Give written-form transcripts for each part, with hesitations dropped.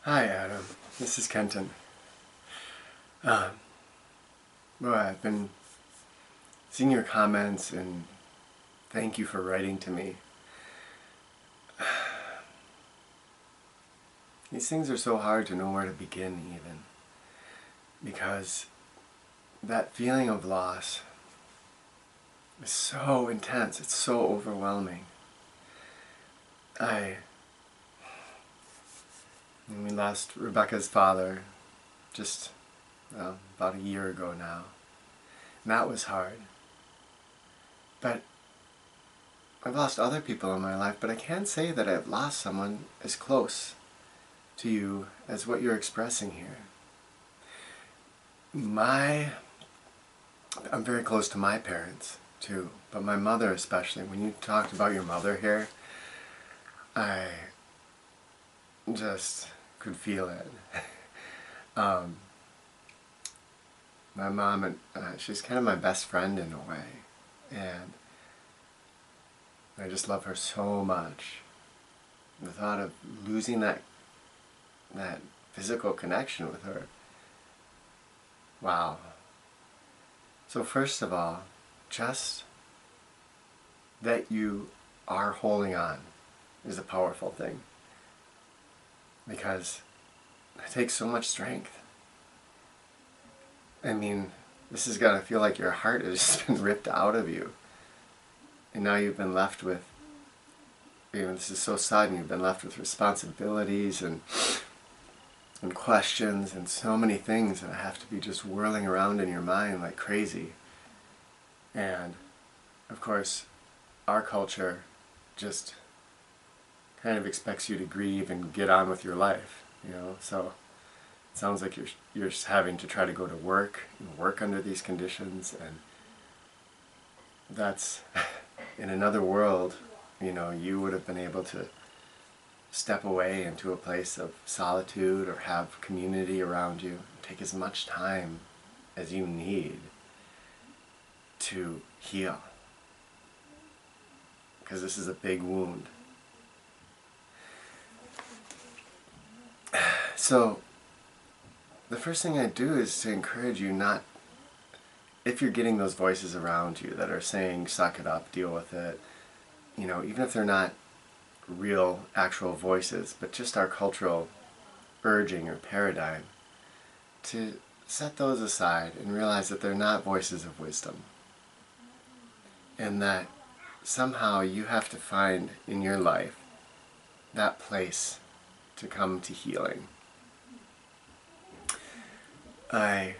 Hi Adam, this is Kenton. Um, well, I've been seeing your comments and thank you for writing to me. These things are so hard to know where to begin even, because that feeling of loss is so intense, it's so overwhelming. We lost Rebecca's father just about a year ago now. And that was hard. But I've lost other people in my life, but I can't say that I've lost someone as close to you as what you're expressing here. I'm very close to my parents too, but my mother especially. When you talked about your mother here, I just could feel it. My mom, she's kind of my best friend in a way, and I just love her so much. The thought of losing that physical connection with her, wow. So first of all, just that you are holding on is a powerful thing, because it takes so much strength. I mean, this has got to feel like your heart has just been ripped out of you, and now you've been left with, this is so sudden, you've been left with responsibilities and questions and so many things that have to be just whirling around in your mind like crazy. And of course, our culture just kind of expects you to grieve and get on with your life, so it sounds like you're just having to try to go to work and work under these conditions, and that's in another world, you would have been able to step away into a place of solitude or have community around you. Take as much time as you need to heal, because this is a big wound. So the first thing I do is to encourage you not, if you're getting those voices around you that are saying suck it up, deal with it, even if they're not real actual voices, but just our cultural urging or paradigm, to set those aside and realize that they're not voices of wisdom, and that somehow you have to find in your life that place to come to healing. I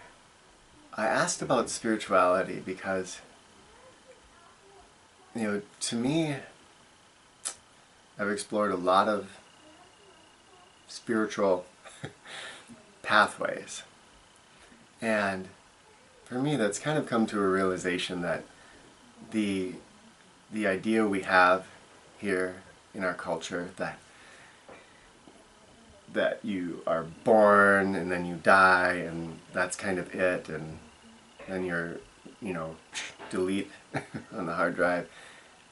asked about spirituality because, to me, I've explored a lot of spiritual pathways. And for me, that's kind of come to a realization that the idea we have here in our culture that you are born and then you die and that's kind of it, and then you're, delete on the hard drive,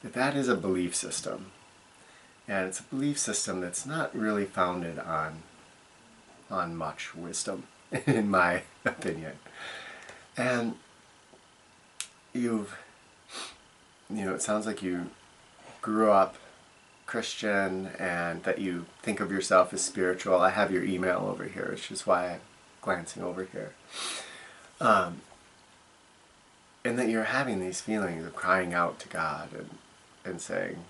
that is a belief system. And it's a belief system that's not really founded on much wisdom, in my opinion. And it sounds like you grew up Christian and that you think of yourself as spiritual. I have your email over here, which is why I'm glancing over here. And that you're having these feelings of crying out to God and saying,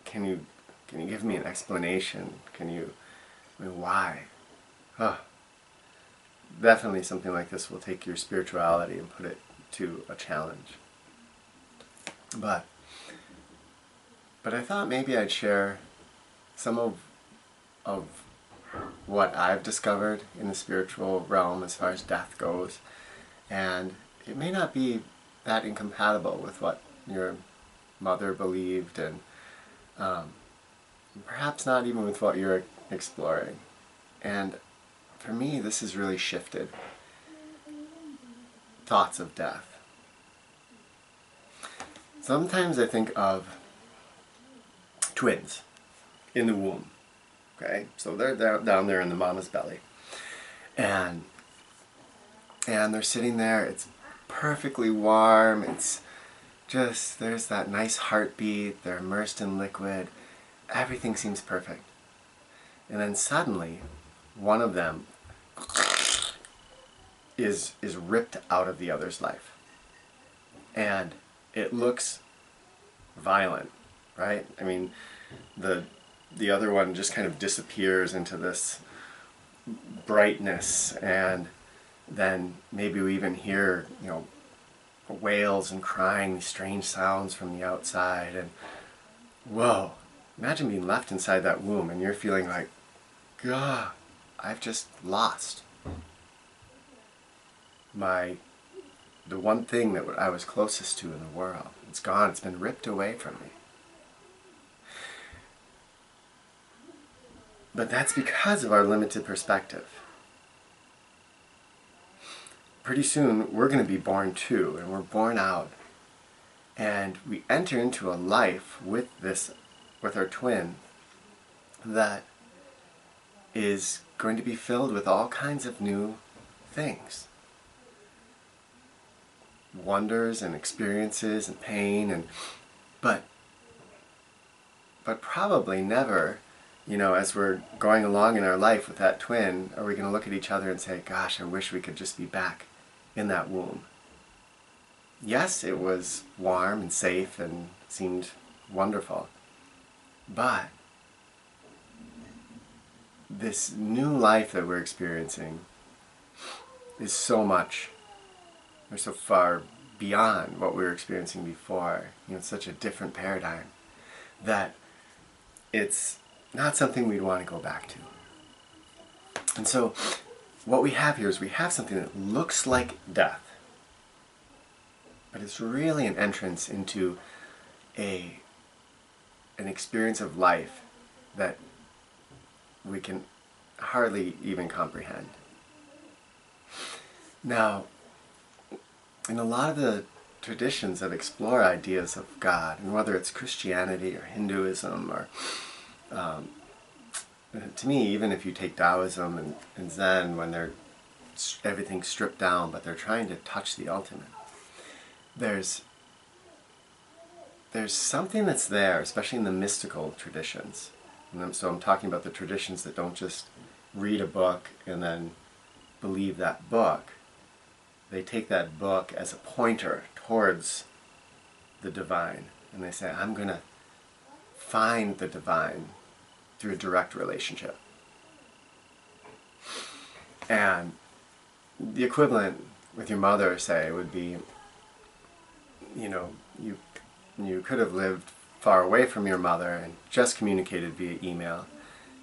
can you give me an explanation? Why? Definitely something like this will take your spirituality and put it to a challenge. But I thought maybe I'd share some of what I've discovered in the spiritual realm as far as death goes. And it may not be that incompatible with what your mother believed, and perhaps not even with what you're exploring. And for me, this has really shifted thoughts of death. Sometimes I think of twins. in the womb. Okay, so they're down there in the mama's belly, and they're sitting there. It's perfectly warm. It's just, there's that nice heartbeat. They're immersed in liquid. Everything seems perfect. And then suddenly, one of them is ripped out of the other's life. And it looks violent, right? I mean, the other one just kind of disappears into this brightness, and then maybe we even hear, wails and crying, these strange sounds from the outside, and whoa, imagine being left inside that womb and you're feeling like, God, I've just lost the one thing that I was closest to in the world. It's gone, it's been ripped away from me. But that's because of our limited perspective. Pretty soon we're going to be born too, and we're born out. And we enter into a life with our twin that is going to be filled with all kinds of new things. Wonders and experiences and pain, but probably never, as we're going along in our life with that twin, are we going to look at each other and say, gosh, I wish we could just be back in that womb. Yes, it was warm and safe and seemed wonderful, but this new life that we're experiencing is so much, or so far beyond what we were experiencing before. It's such a different paradigm that it's not something we'd want to go back to. And so what we have here is we have something that looks like death, but it's really an entrance into an experience of life that we can hardly even comprehend. Now, in a lot of the traditions that explore ideas of God, and whether it's Christianity or Hinduism or to me, even if you take Taoism and Zen, when everything's stripped down, but they're trying to touch the ultimate, there's something that's there, especially in the mystical traditions. So I'm talking about the traditions that don't just read a book and then believe that book. They take that book as a pointer towards the divine, and they say, I'm going to find the divine through a direct relationship. And the equivalent with your mother, say, would be, you could have lived far away from your mother and just communicated via email,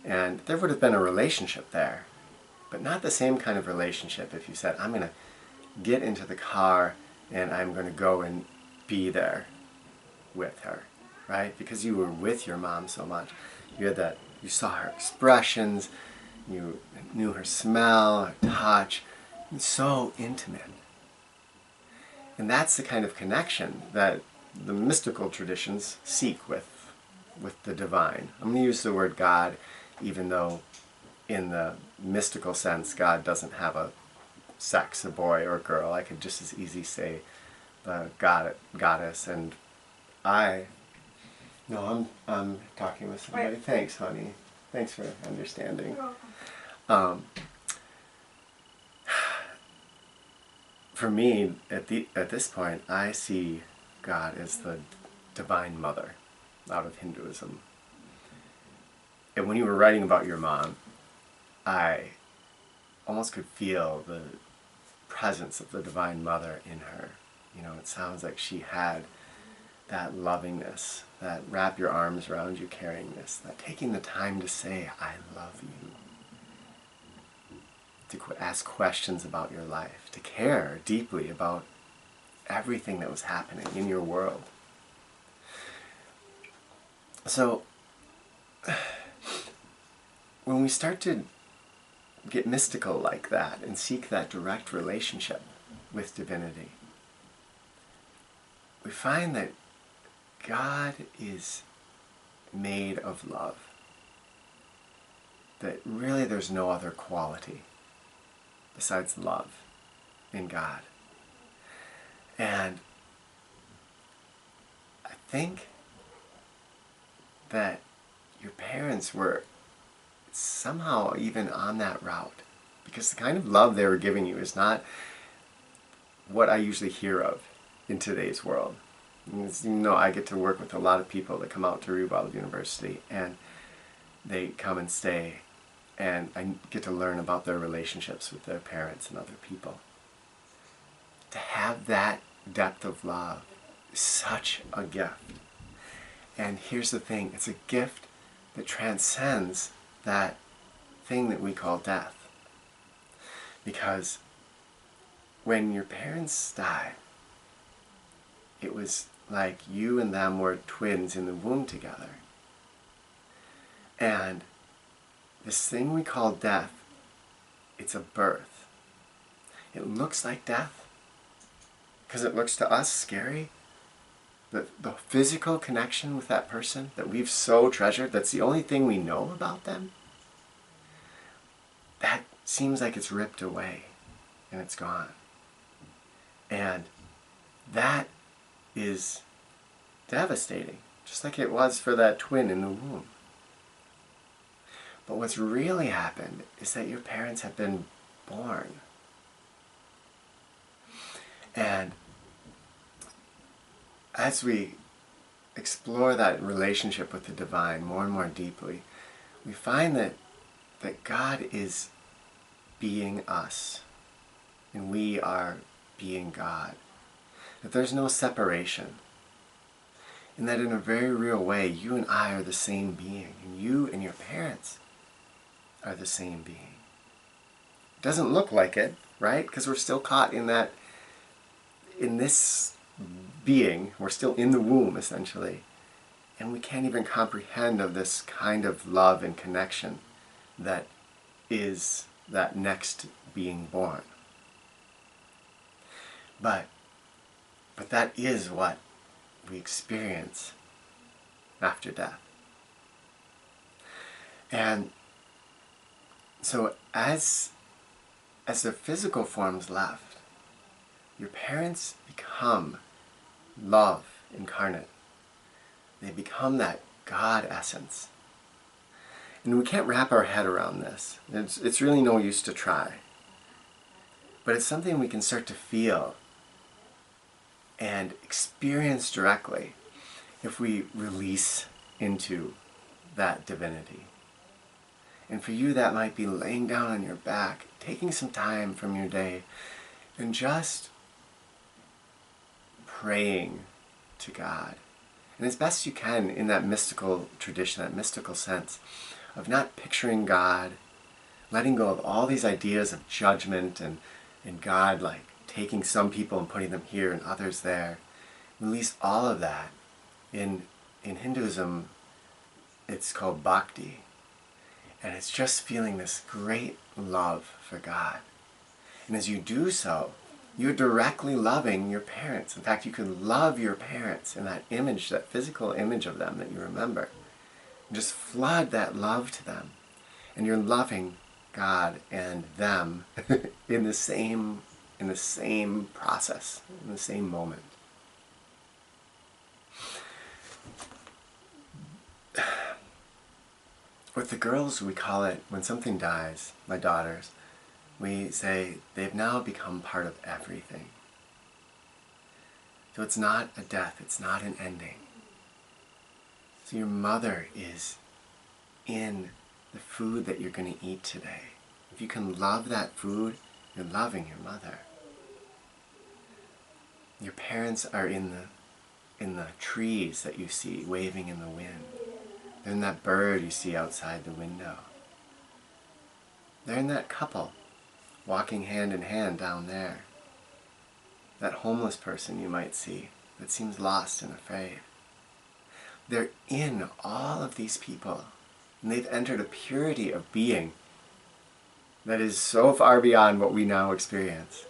and there would have been a relationship there, but not the same kind of relationship if you said, I'm going to get into the car and I'm going to go and be there with her, right? Because you were with your mom so much. You saw her expressions, you knew her smell, her touch. It's so intimate. And that's the kind of connection that the mystical traditions seek with the divine. I'm going to use the word God, even though in the mystical sense, God doesn't have a sex, a boy or a girl. I could just as easy say the goddess. And I'm talking with somebody. Right. Thanks, honey. Thanks for understanding. You're welcome. For me, at this point, I see God as the Divine Mother out of Hinduism. And when you were writing about your mom, I almost could feel the presence of the Divine Mother in her. It sounds like she had that lovingness, that wrap your arms around you carryingness, that taking the time to say, I love you, to ask questions about your life, to care deeply about everything that was happening in your world. So, when we start to get mystical like that and seek that direct relationship with divinity, we find that God is made of love. that really there's no other quality besides love in God. And I think that your parents were somehow even on that route, because the kind of love they were giving you is not what I usually hear of in today's world. You know, I get to work with a lot of people that come out to Rewa University, and they come and stay, and I get to learn about their relationships with their parents and other people. To have that depth of love is such a gift. And here's the thing, it's a gift that transcends that thing that we call death. Because when your parents died, it was like you and them were twins in the womb together. And this thing we call death, it's a birth. It looks like death because it looks to us scary. The physical connection with that person that we've so treasured, that's the only thing we know about them, that seems like it's ripped away and it's gone. And that is devastating, just like it was for that twin in the womb. But what's really happened is that your parents have been born. And as we explore that relationship with the divine more and more deeply, we find that God is being us, and we are being God. That there's no separation. And that in a very real way, you and I are the same being, and you and your parents are the same being. It doesn't look like it, right? Because we're still caught in this being. We're still in the womb, essentially. And we can't even comprehend of this kind of love and connection that is that next being born. But that is what we experience after death. And so as the physical form's left, your parents become love incarnate. They become that God essence. And we can't wrap our head around this. It's really no use to try. But it's something we can start to feel and experience directly if we release into that divinity. And for you, that might be laying down on your back, taking some time from your day, and just praying to God. And as best you can in that mystical tradition, that mystical sense of not picturing God, letting go of all these ideas of judgment and God like taking some people and putting them here and others there. Release all of that. In Hinduism, it's called bhakti. And it's just feeling this great love for God. And as you do so, you're directly loving your parents. In fact, you can love your parents in that image, that physical image of them that you remember. And just flood that love to them. And you're loving God and them in the same process, in the same moment. With the girls, we call it, when something dies, my daughters, we say they've now become part of everything. So it's not a death, it's not an ending. So your mother is in the food that you're going to eat today. If you can love that food, you're loving your mother. Your parents are in the trees that you see waving in the wind. They're in that bird you see outside the window. They're in that couple walking hand in hand down there. That homeless person you might see that seems lost and afraid. They're in all of these people, and they've entered a purity of being that is so far beyond what we now experience,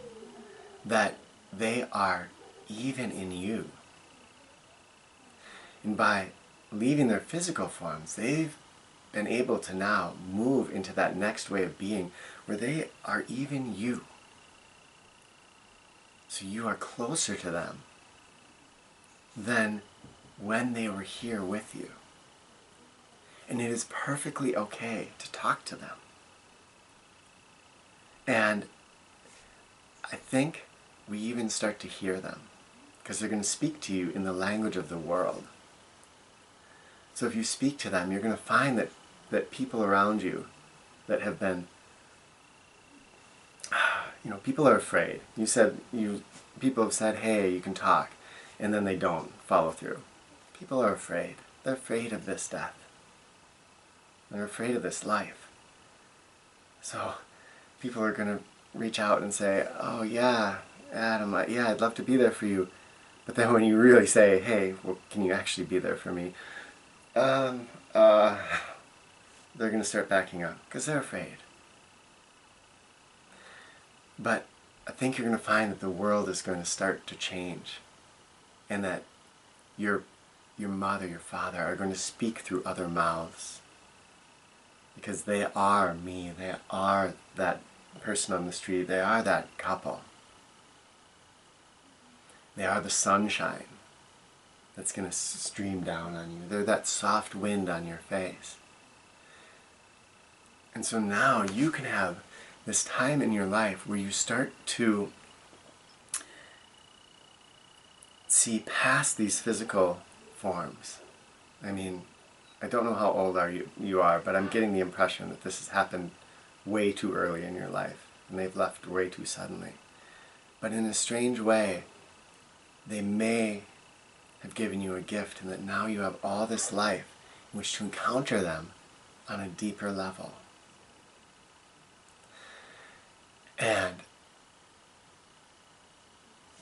that they are even in you. And by leaving their physical forms, they've been able to now move into that next way of being where they are even you. So you are closer to them than when they were here with you. And it is perfectly okay to talk to them. And I think we even start to hear them because they're going to speak to you in the language of the world. So if you speak to them, you're going to find that people around you that have been, people are afraid. People have said, hey, you can talk, and then they don't follow through. People are afraid. They're afraid of this death. They're afraid of this life. So people are going to reach out and say, oh yeah, Adam, I'd love to be there for you. But then when you really say, hey, well, can you actually be there for me? They're going to start backing up because they're afraid. But I think you're going to find that the world is going to start to change, and that your mother, your father are going to speak through other mouths, because they are me, they are that person on the street, they are that couple. They are the sunshine that's going to stream down on you. They're that soft wind on your face. And so now you can have this time in your life where you start to see past these physical forms. I mean, I don't know how old you are, but I'm getting the impression that this has happened way too early in your life, and they've left way too suddenly. But in a strange way, they may have given you a gift, and that now you have all this life in which to encounter them on a deeper level. And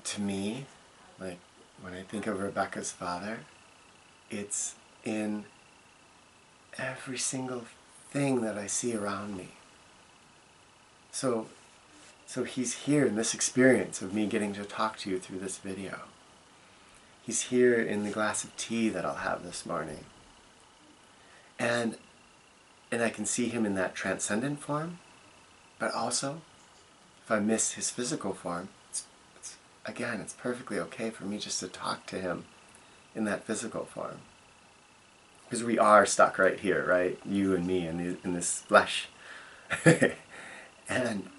to me, like when I think of Rebecca's father, it's in every single thing that I see around me. So he's here in this experience of me getting to talk to you through this video. He's here in the glass of tea that I'll have this morning. And I can see him in that transcendent form, but also, if I miss his physical form, it's perfectly okay for me just to talk to him in that physical form. Because we are stuck right here, right? You and me in this flesh. and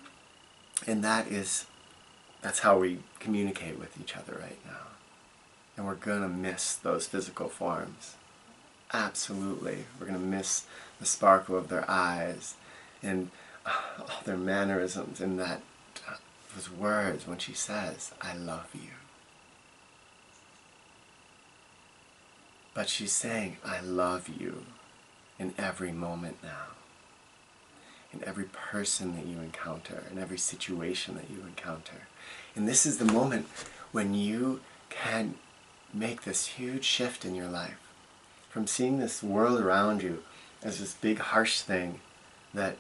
that's how we communicate with each other right now. And we're going to miss those physical forms. Absolutely. We're going to miss the sparkle of their eyes and all their mannerisms and those words when she says, I love you. But she's saying, I love you in every moment now. In every person that you encounter, in every situation that you encounter. And this is the moment when you can make this huge shift in your life. From seeing this world around you as this big harsh thing that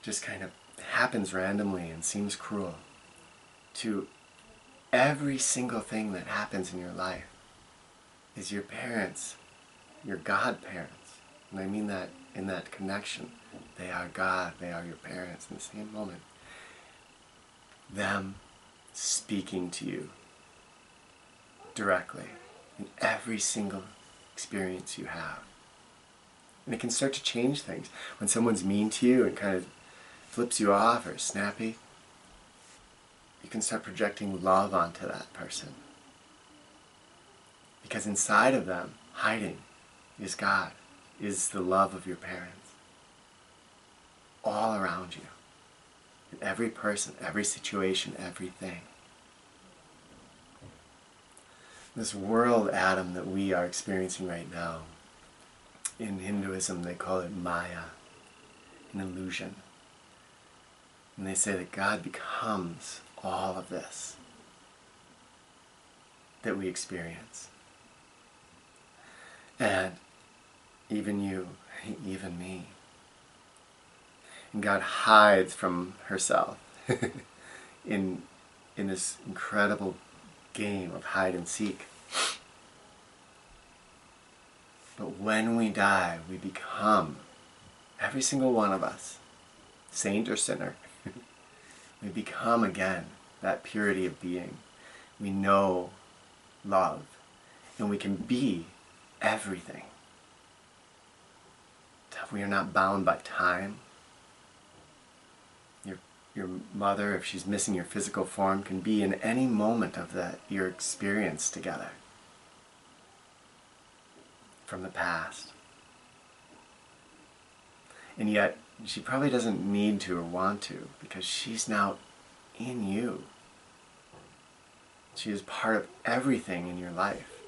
just kind of happens randomly and seems cruel, to every single thing that happens in your life is your parents, your godparents. And I mean that in that connection. They are God, they are your parents in the same moment. Them speaking to you directly in every single experience you have. And it can start to change things. When someone's mean to you and kind of flips you off or snappy, you can start projecting love onto that person. Because inside of them, hiding, is God, is the love of your parents. All around you. In every person, every situation, everything. This world, Adam, that we are experiencing right now, in Hinduism they call it Maya, an illusion. And they say that God becomes all of this that we experience. And even you, even me. And God hides from herself in this incredible game of hide and seek. But when we die, we become every single one of us, saint or sinner, we become again that purity of being. We know love, and we can be everything. We are not bound by time. Your mother, if she's missing your physical form, can be in any moment of your experience together from the past. And yet, she probably doesn't need to or want to, because she's now in you. She is part of everything in your life.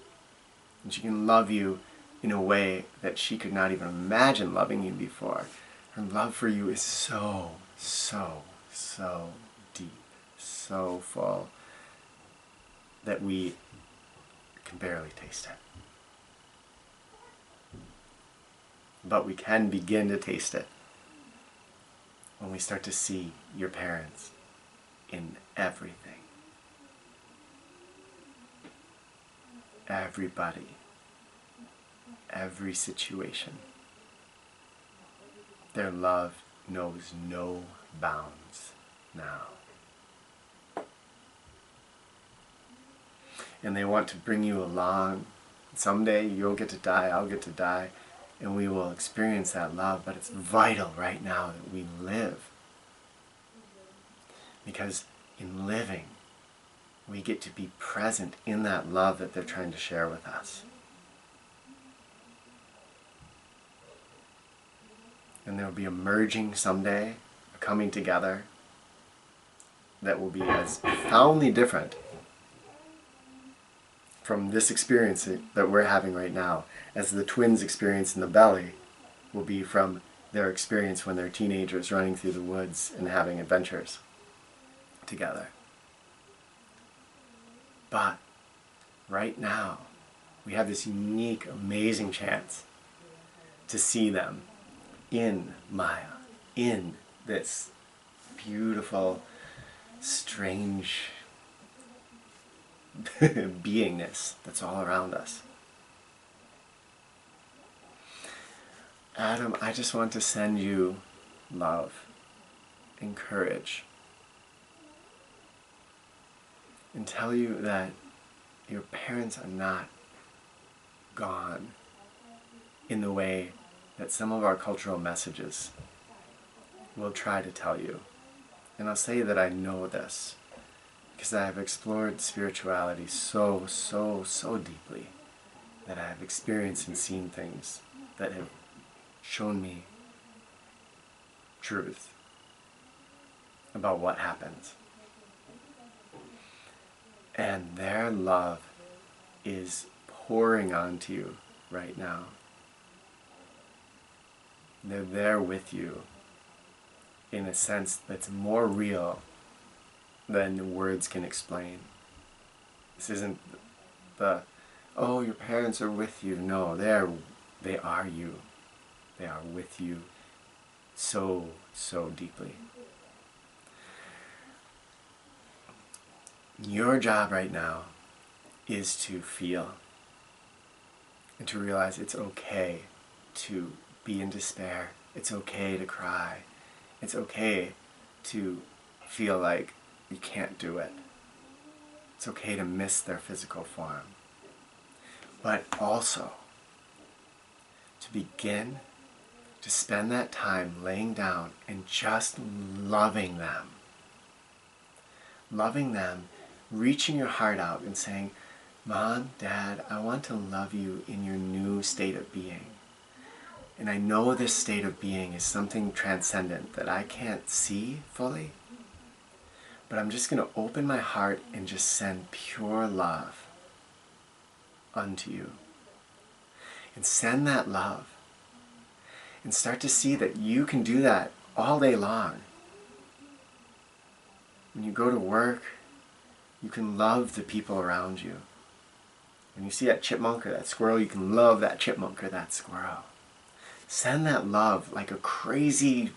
And she can love you in a way that she could not even imagine loving you before. Her love for you is so, so, so deep, so full, that we can barely taste it. But we can begin to taste it when we start to see your parents in everything. Everybody. Every situation. Their love knows no bounds now. And they want to bring you along. Someday you'll get to die, I'll get to die, and we will experience that love, but it's vital right now that we live. Because in living, we get to be present in that love that they're trying to share with us. And there will be a merging someday, a coming together that will be as profoundly different from this experience that we're having right now as the twins' experience in the belly will be from their experience when they're teenagers running through the woods and having adventures together. But right now, we have this unique, amazing chance to see them in Maya, in this beautiful, strange beingness that's all around us. Adam, I just want to send you love and courage and tell you that your parents are not gone in the way that some of our cultural messages will try to tell you. And I'll say that I know this because I have explored spirituality so, so, so deeply that I have experienced and seen things that have shown me truth about what happens. And their love is pouring onto you right now. They're there with you in a sense that's more real than words can explain. This isn't the, oh, your parents are with you. No, they are you. They are with you so, so deeply. Your job right now is to feel and to realize it's okay to be in despair. It's okay to cry. It's okay to feel like you can't do it. It's okay to miss their physical form. But also to begin to spend that time laying down and just loving them. Loving them, reaching your heart out and saying, Mom, Dad, I want to love you in your new state of being. And I know this state of being is something transcendent that I can't see fully, but I'm just going to open my heart and just send pure love unto you. And send that love. And start to see that you can do that all day long. When you go to work, you can love the people around you. When you see that chipmunk or that squirrel, you can love that chipmunk or that squirrel. Send that love like a crazy,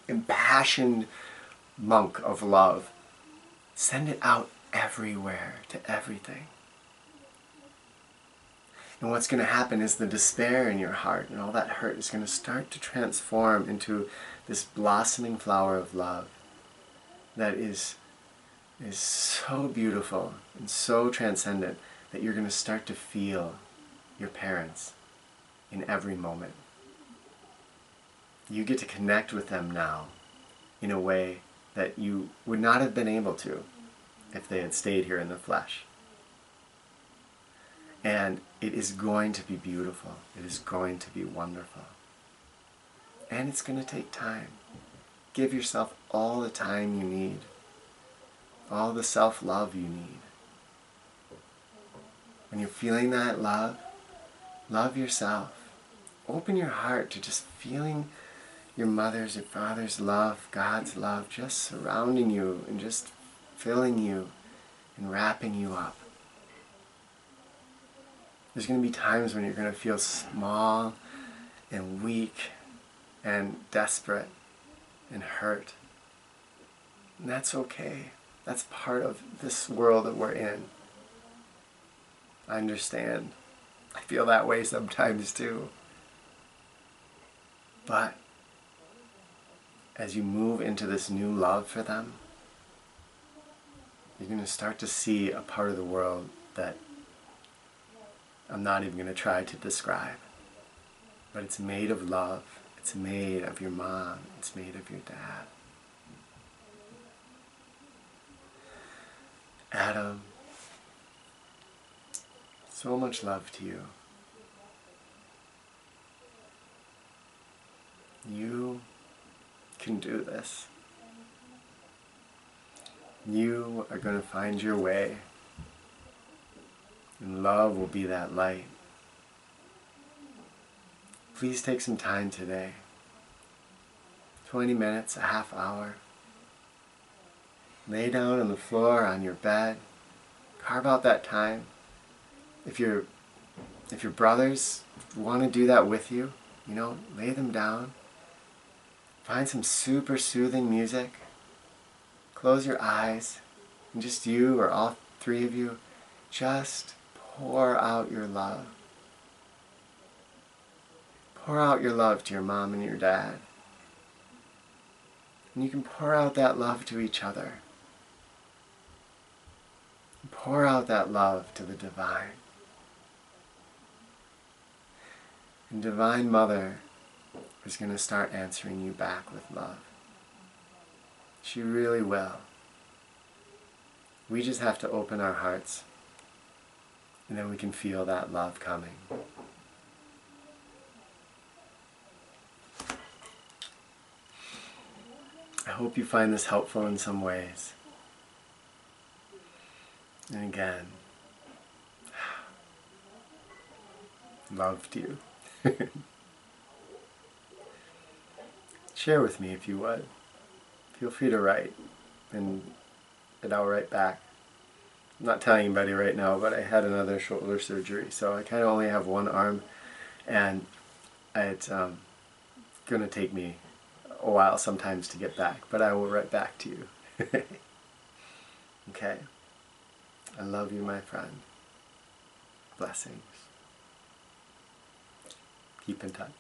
impassioned monk of love. Send it out everywhere to everything. And what's going to happen is the despair in your heart and all that hurt is going to start to transform into this blossoming flower of love that is so beautiful and so transcendent that you're going to start to feel your parents in every moment. You get to connect with them now in a way that you would not have been able to if they had stayed here in the flesh. And it is going to be beautiful. It is going to be wonderful. And it's going to take time. Give yourself all the time you need. All the self-love you need. When you're feeling that love, love yourself. Open your heart to just feeling your mother's, your father's love, God's love, just surrounding you and just filling you and wrapping you up. There's going to be times when you're going to feel small and weak and desperate and hurt. And that's okay. That's part of this world that we're in. I understand. I feel that way sometimes too. But as you move into this new love for them, you're going to start to see a part of the world that I'm not even going to try to describe. But it's made of love. It's made of your mom. It's made of your dad. Adam, so much love to you. You can do this. You are going to find your way. And love will be that light. Please take some time today. 20 minutes, a half hour. Lay down on the floor, on your bed. Carve out that time. If your brothers want to do that with you, lay them down. Find some super soothing music. Close your eyes. And just you or all three of you, just pour out your love. Pour out your love to your mom and your dad. And you can pour out that love to each other. Pour out that love to the divine. And Divine Mother is going to start answering you back with love. She really will. We just have to open our hearts, and then we can feel that love coming. I hope you find this helpful in some ways. And again, love to you. Share with me if you would. Feel free to write, and I'll write back. I'm not telling anybody right now, but I had another shoulder surgery, so I kind of only have one arm, and it's going to take me a while sometimes to get back, but I will write back to you. Okay? I love you, my friend. Blessings. Keep in touch.